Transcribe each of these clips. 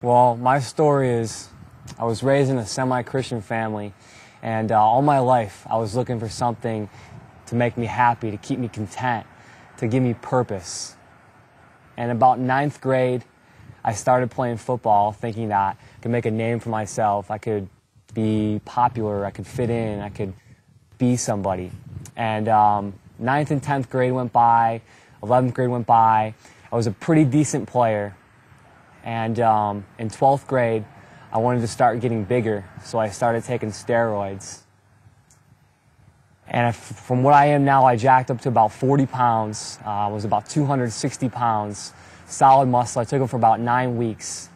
Well, my story is I was raised in a semi-Christian family, and all my life I was looking for something to make me happy, to keep me content, to give me purpose. And about ninth grade, I started playing football thinking that I could make a name for myself, I could be popular, I could fit in, I could be somebody. And ninth and 10th grade went by, 11th grade went by. I was a pretty decent player. And in 12th grade, I wanted to start getting bigger, so I started taking steroids. And from what I am now, I jacked up to about 40 pounds. I was about 260 pounds, solid muscle. I took them for about 9 weeks.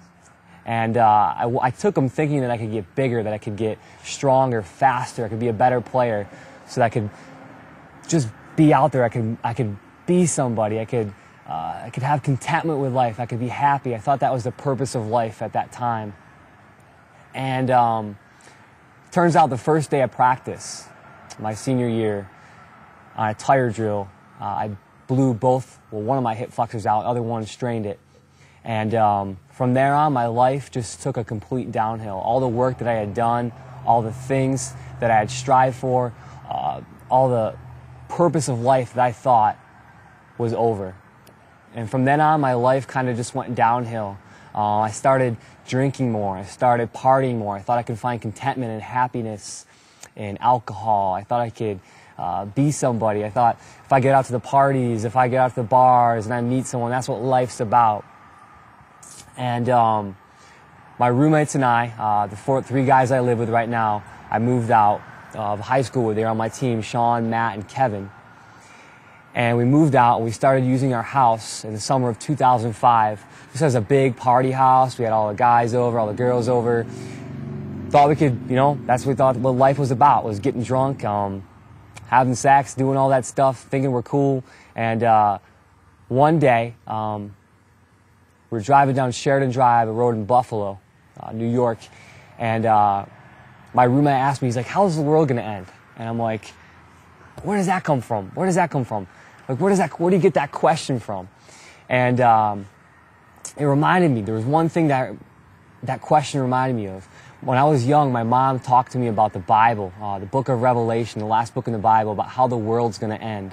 And I took them thinking that I could get bigger, that I could get stronger, faster, I could be a better player, so that I could just be out there, I could be somebody, I could have contentment with life, I could be happy. I thought that was the purpose of life at that time. And turns out the first day of practice, my senior year, on a tire drill, I blew one of my hip flexors out, the other one strained it. And from there on, my life just took a complete downhill. All the work that I had done, all the things that I had strived for, all the purpose of life that I thought was over. And from then on, my life kind of just went downhill. I started drinking more. I started partying more. I thought I could find contentment and happiness in alcohol. I thought I could be somebody. I thought if I get out to the parties, if I get out to the bars and I meet someone, that's what life's about. And my roommates and I, the three guys I live with right now, I moved out of high school with. They were on my team, Sean, Matt, and Kevin. And we moved out and we started using our house in the summer of 2005. This was a big party house. We had all the guys over, all the girls over. Thought we could, that's what we thought what life was about, was getting drunk, having sex, doing all that stuff, thinking we're cool. And one day, we were driving down Sheridan Drive, a road in Buffalo, New York. And my roommate asked me, he's like, how's the world going to end? And I'm like, where does that come from? Where does that come from? Like, where do you get that question from? And it reminded me, there was one thing that question reminded me of. When I was young, my mom talked to me about the Bible, the book of Revelation, the last book in the Bible, about how the world's going to end.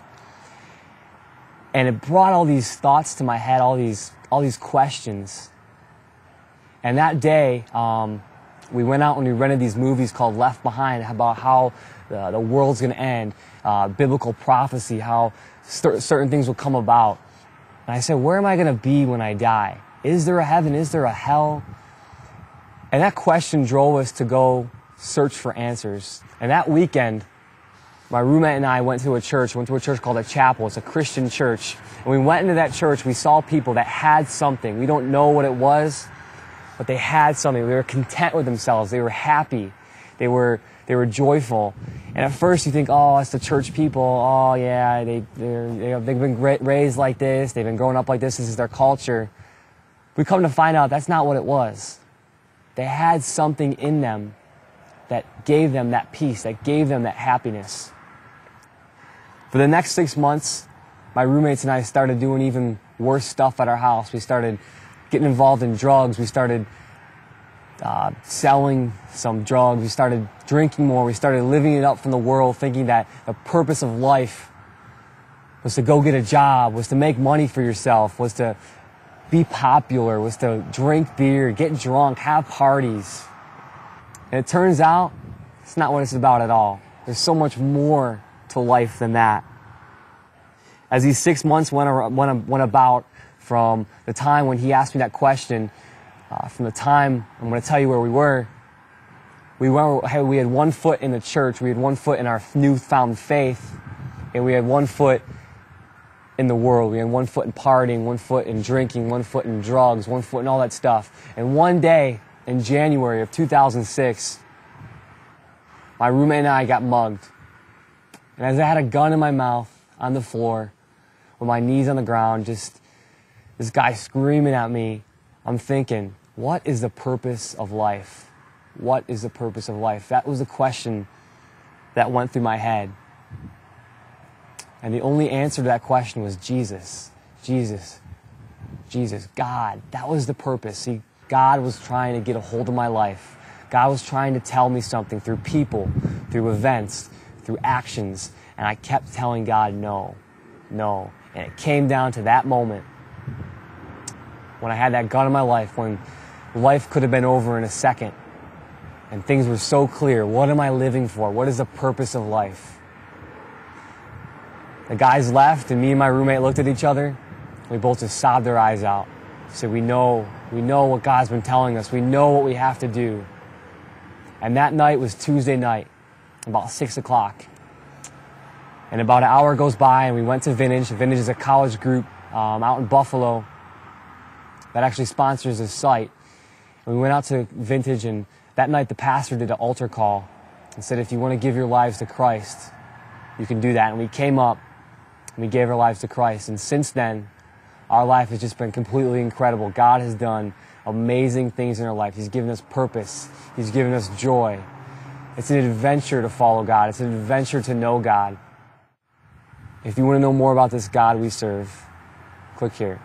And it brought all these thoughts to my head, all these questions. And that day, we went out and we rented these movies called Left Behind about how the world's going to end, biblical prophecy, how certain things will come about. And I said, where am I going to be when I die? Is there a heaven? Is there a hell? And that question drove us to go search for answers. And that weekend, my roommate and I went to a church called a chapel. It's a Christian church. And we went into that church, we saw people that had something. We don't know what it was, but they had something. They were content with themselves. They were happy. They were joyful. And at first you think, oh, it's the church people. Oh, yeah, they've been raised like this. They've been growing up like this. This is their culture. We come to find out that's not what it was. They had something in them that gave them that peace, that gave them that happiness. For the next 6 months, my roommates and I started doing even worse stuff at our house. We started getting involved in drugs. We started selling some drugs. We started drinking more. We started living it up from the world, thinking that the purpose of life was to go get a job, was to make money for yourself, was to be popular, was to drink beer, get drunk, have parties. And it turns out it's not what it's about at all. There's so much more to life than that. As these 6 months went about, from the time when he asked me that question, from the time, I'm going to tell you where we were. We had 1 foot in the church, we had 1 foot in our newfound faith, and we had 1 foot in the world. We had 1 foot in partying, 1 foot in drinking, 1 foot in drugs, 1 foot in all that stuff. And one day, in January of 2006, my roommate and I got mugged. And as I had a gun in my mouth, on the floor, with my knees on the ground, just this guy screaming at me, I'm thinking, what is the purpose of life? What is the purpose of life? That was the question that went through my head. And the only answer to that question was Jesus. Jesus. Jesus. God. That was the purpose. See, God was trying to get a hold of my life. God was trying to tell me something through people, through events, through actions. And I kept telling God, no, no. And it came down to that moment when I had that gun in my life, when life could have been over in a second. And things were so clear. What am I living for? What is the purpose of life? The guys left, and me and my roommate looked at each other. We both just sobbed our eyes out. We said, we know what God's been telling us. We know what we have to do. And that night was Tuesday night, about 6 o'clock. And about an hour goes by, and we went to Vintage. Vintage is a college group out in Buffalo that actually sponsors this site. And we went out to Vintage, and that night the pastor did an altar call and said, if you want to give your lives to Christ, you can do that. And we came up, and we gave our lives to Christ. And since then, our life has just been completely incredible. God has done amazing things in our life. He's given us purpose. He's given us joy. It's an adventure to follow God. It's an adventure to know God. If you want to know more about this God we serve, click here.